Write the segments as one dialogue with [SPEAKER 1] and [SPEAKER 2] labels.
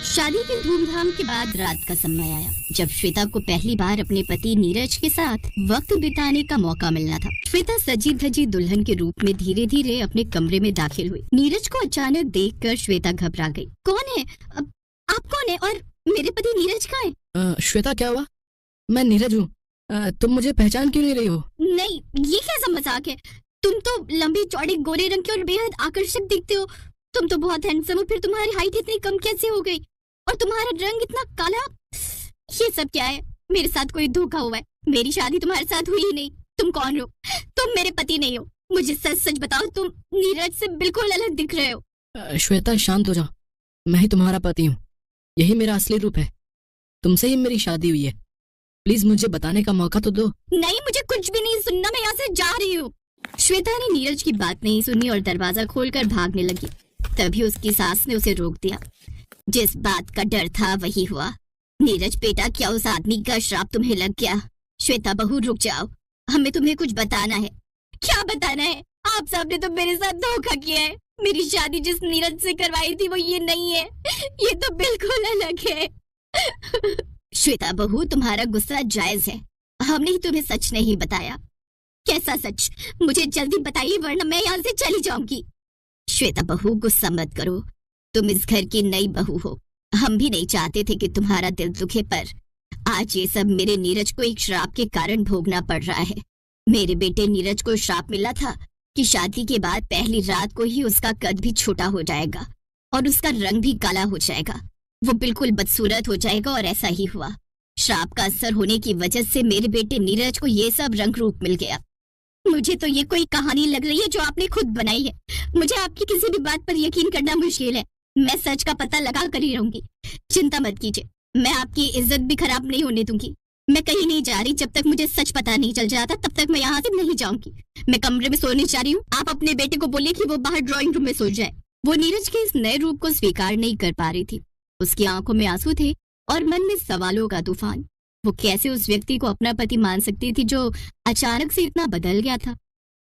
[SPEAKER 1] शादी के धूमधाम के बाद रात का समय आया जब श्वेता को पहली बार अपने पति नीरज के साथ वक्त बिताने का मौका मिलना था। श्वेता सजी धजी दुल्हन के रूप में धीरे धीरे अपने कमरे में दाखिल हुई। नीरज को अचानक देखकर श्वेता घबरा गई। कौन है? आप कौन है और मेरे पति नीरज कहाँ है?
[SPEAKER 2] श्वेता क्या हुआ? मैं नीरज हूँ। तुम मुझे पहचान क्यों नहीं रही हो?
[SPEAKER 1] नहीं, ये कैसा मजाक है? तुम तो लंबी चौड़ी गोरे रंग के और बेहद आकर्षक दिखते हो। तुम तो बहुत हैंडसम हो, फिर तुम्हारी हाइट इतनी कम कैसे हो गई? और तुम्हारा रंग इतना काला? ये सब क्या है? मेरे साथ कोई धोखा हुआ है। मेरी शादी तुम्हारे साथ हुई ही नहीं। तुम कौन हो? तुम मेरे पति नहीं हो। मुझे सच सच बताओ, तुम नीरज से बिल्कुल अलग दिख रहे हो।
[SPEAKER 2] श्वेता शांत हो जाओ, मैं ही तुम्हारा पति हूँ। यही मेरा असली रूप है। तुमसे ही मेरी शादी हुई है। प्लीज मुझे बताने का मौका तो दो।
[SPEAKER 1] नहीं, मुझे कुछ भी नहीं सुनना। मैं यहाँ से जा रही हूँ। श्वेता ने नीरज की बात नहीं सुनी और दरवाजा खोलकर भागने लगी। तभी उसकी सास ने उसे रोक दिया। जिस बात का डर था वही हुआ। नीरज बेटा, क्या उस आदमी का श्राप तुम्हें लग गया? श्वेता बहू, रुक जाओ, हमें तुम्हें कुछ बताना है। क्या बताना है? आप सबने तो मेरे साथ धोखा किया है। मेरी शादी जिस नीरज से करवाई थी वो ये नहीं है। ये तो बिल्कुल अलग है। श्वेता बहू, तुम्हारा गुस्सा जायज है। हमने ही तुम्हें सच नहीं बताया। कैसा सच? मुझे जल्दी बताइए वरना मैं यहाँ से चली जाऊंगी। श्वेता बहू, गुस्सा मत करो। तुम इस घर की नई बहू हो। हम भी नहीं चाहते थे कि तुम्हारा दिल दुखे, पर आज ये सब मेरे नीरज को एक श्राप के कारण भोगना पड़ रहा है। मेरे बेटे नीरज को श्राप मिला था कि शादी के बाद पहली रात को ही उसका कद भी छोटा हो जाएगा और उसका रंग भी काला हो जाएगा। वो बिल्कुल बदसूरत हो जाएगा और ऐसा ही हुआ। श्राप का असर होने की वजह से मेरे बेटे नीरज को ये सब रंग रूप मिल गया। मुझे तो ये कोई कहानी लग रही है जो आपने खुद बनाई है। मुझे आपकी किसी भी बात पर यकीन करना मुश्किल है। मैं सच का पता लगा कर ही रहूंगी। चिंता मत कीजिए, मैं आपकी इज्जत भी खराब नहीं होने दूंगी। मैं कहीं नहीं जा रही। जब तक मुझे सच पता नहीं चल जाता तब तक मैं यहाँ से नहीं जाऊंगी। मैं कमरे में सोने जा रही हूँ। आप अपने बेटे को बोलिए कि वो बाहर ड्राइंग रूम में सो जाए। वो नीरज के इस नए रूप को स्वीकार नहीं कर पा रही थी। उसकी आंखों में आंसू थे और मन में सवालों का तूफान। वो कैसे उस व्यक्ति को अपना पति मान सकती थी जो अचानक से इतना बदल गया था?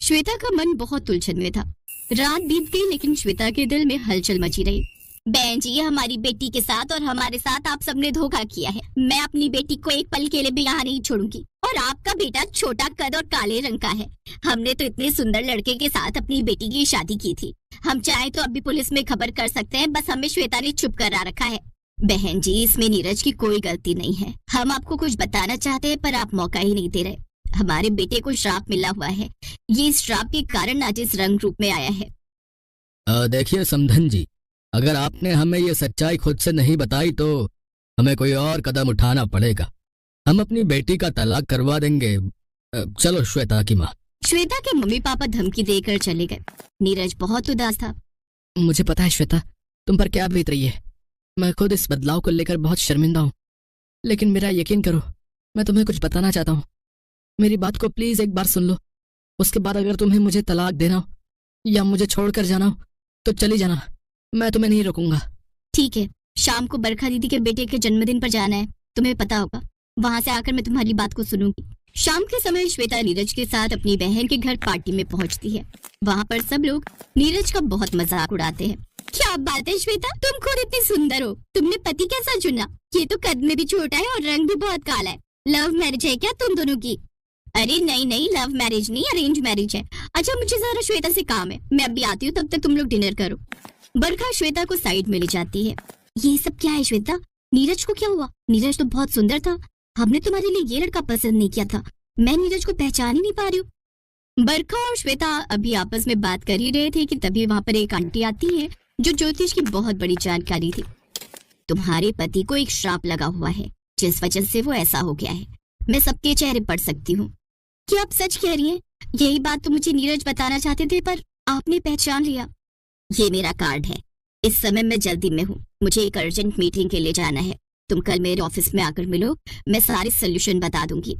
[SPEAKER 1] श्वेता का मन बहुत उलझन में था। रात बीत गई लेकिन श्वेता के दिल में हलचल मची रही। बहन जी, हमारी बेटी के साथ और हमारे साथ आप सबने धोखा किया है। मैं अपनी बेटी को एक पल के लिए भी यहाँ नहीं छोड़ूंगी। और आपका बेटा छोटा कद और काले रंग का है। हमने तो इतने सुंदर लड़के के साथ अपनी बेटी की शादी की थी। हम चाहे तो अभी पुलिस में खबर कर सकते हैं, बस हमें श्वेता ने चुप करा रखा है। बहन जी, इसमें नीरज की कोई गलती नहीं है। हम आपको कुछ बताना चाहते हैं पर आप मौका ही नहीं दे रहे। हमारे बेटे को श्राप मिला हुआ है। ये इस श्राप के कारण आज इस रंग रूप में आया है।
[SPEAKER 2] देखिए समधन जी, अगर आपने हमें ये सच्चाई खुद से नहीं बताई तो हमें कोई और कदम उठाना पड़ेगा। हम अपनी बेटी का तलाक करवा देंगे। चलो श्वेता की माँ।
[SPEAKER 1] श्वेता के मम्मी पापा धमकी देकर चले गए। नीरज बहुत उदास था।
[SPEAKER 2] मुझे पता है श्वेता, तुम पर क्या बीत रही है। मैं खुद इस बदलाव को लेकर बहुत शर्मिंदा हूँ, लेकिन मेरा यकीन करो, मैं तुम्हें कुछ बताना चाहता हूँ। मेरी बात को प्लीज एक बार सुन लो। उसके बाद अगर तुम्हें मुझे तलाक देना हो या मुझे छोड़कर जाना हो तो चली जाना। मैं तुम्हें नहीं रोकूंगा।
[SPEAKER 1] ठीक है, शाम को बरखा दीदी के बेटे के जन्मदिन पर जाना है। तुम्हें पता होगा। वहाँ से आकर मैं तुम्हारी बात को सुनूंगी। शाम के समय श्वेता नीरज के साथ अपनी बहन के घर पार्टी में पहुँचती है। वहाँ पर सब लोग नीरज का बहुत मजाक उड़ाते हैं। क्या बात है श्वेता, तुम खुद इतनी सुंदर हो। तुमने पति कैसा चुना? ये तो कद में भी छोटा है और रंग भी बहुत काला है। लव मैरिज है क्या तुम दोनों की? अरे नहीं नहीं, लव मैरिज नहीं, अरेंज मैरिज है। अच्छा, मुझे जरा श्वेता से काम है, मैं अभी आती हूँ, तब तक तुम लोग डिनर करो। बरखा श्वेता को साइड में ले जाती है। ये सब क्या है श्वेता? नीरज को क्या हुआ? नीरज तो बहुत सुंदर था। हमने तुम्हारे लिए ये लड़का पसंद नहीं किया था। मैं नीरज को पहचान ही नहीं पा रही हूँ। बरखा और श्वेता अभी आपस में बात कर ही रहे थे कि तभी वहाँ पर एक आंटी आती है जो ज्योतिष की बहुत बड़ी जानकारी थी। तुम्हारे पति को एक श्राप लगा हुआ है जिस वजह से वो ऐसा हो गया है। मैं सबके चेहरे पढ़ सकती हूँ। क्या आप सच कह रही हैं? यही बात तो मुझे नीरज बताना चाहते थे पर आपने पहचान लिया। ये मेरा कार्ड है। इस समय मैं जल्दी में हूँ, मुझे एक अर्जेंट मीटिंग के लिए जाना है। तुम कल मेरे ऑफिस में आकर मिलो, मैं सारे सोल्यूशन बता दूंगी।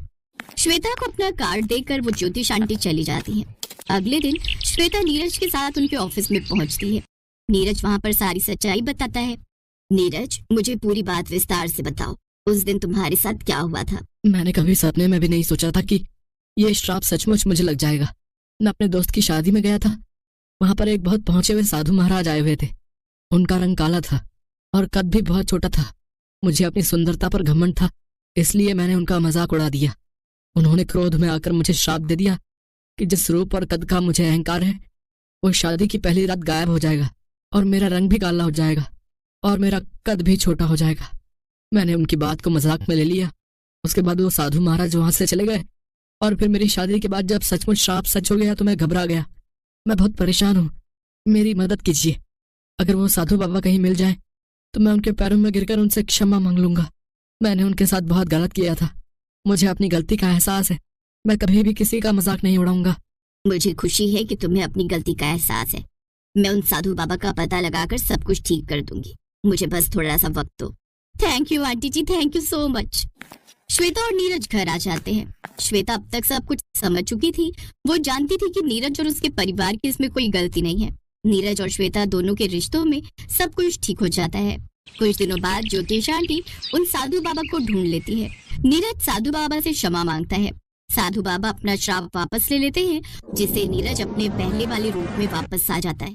[SPEAKER 1] श्वेता को अपना कार्ड देकर वो ज्योतिष आंटी चली जाती है। अगले दिन श्वेता नीरज के साथ उनके ऑफिस में पहुंचती है। नीरज वहाँ पर सारी सच्चाई बताता है। नीरज, मुझे पूरी बात विस्तार से बताओ। उस दिन तुम्हारे साथ क्या हुआ था?
[SPEAKER 2] मैंने कभी सपने में भी नहीं सोचा था कि ये श्राप सचमुच मुझे लग जाएगा। मैं अपने दोस्त की शादी में गया था। वहां पर एक बहुत पहुंचे हुए साधु महाराज आए हुए थे। उनका रंग काला था और कद भी बहुत छोटा था। मुझे अपनी सुंदरता पर घमंड था, इसलिए मैंने उनका मजाक उड़ा दिया। उन्होंने क्रोध में आकर मुझे श्राप दे दिया कि जिस रूप और कद का मुझे अहंकार है, वो शादी की पहली रात गायब हो जाएगा और मेरा रंग भी काला हो जाएगा और मेरा कद भी छोटा हो जाएगा। मैंने उनकी बात को मजाक में ले लिया। उसके बाद वो साधु महाराज वहां से चले गए और फिर मेरी शादी के बाद जब सचमुच श्राप सच हो गया तो मैं घबरा गया। मैं बहुत परेशान हूँ, मेरी मदद कीजिए। अगर वो साधु बाबा कहीं मिल जाए तो मैं उनके पैरों में गिरकर उनसे क्षमा मांग लूंगा। मैंने उनके साथ बहुत गलत किया था, मुझे अपनी गलती का एहसास है। मैं कभी भी किसी का मजाक नहीं उड़ाऊंगा।
[SPEAKER 1] मुझे खुशी है कि तुम्हें अपनी गलती का एहसास है। मैं उन साधु बाबा का पता लगाकर सब कुछ ठीक कर दूंगी। मुझे बस थोड़ा सा वक्त दो। Thank you aunty ji, thank you so much. Shweta और नीरज घर आ जाते हैं। श्वेता अब तक सब कुछ समझ चुकी थी। वो जानती थी कि नीरज और उसके परिवार की इसमें कोई गलती नहीं है। नीरज और श्वेता दोनों के रिश्तों में सब कुछ ठीक हो जाता है। कुछ दिनों बाद ज्योतिष आंटी उन साधु बाबा को ढूंढ लेती है। नीरज साधु बाबा से क्षमा मांगता है। साधु बाबा अपना श्राप वापस ले लेते हैं, जिससे नीरज अपने पहले वाले रूप में वापस आ जाता है।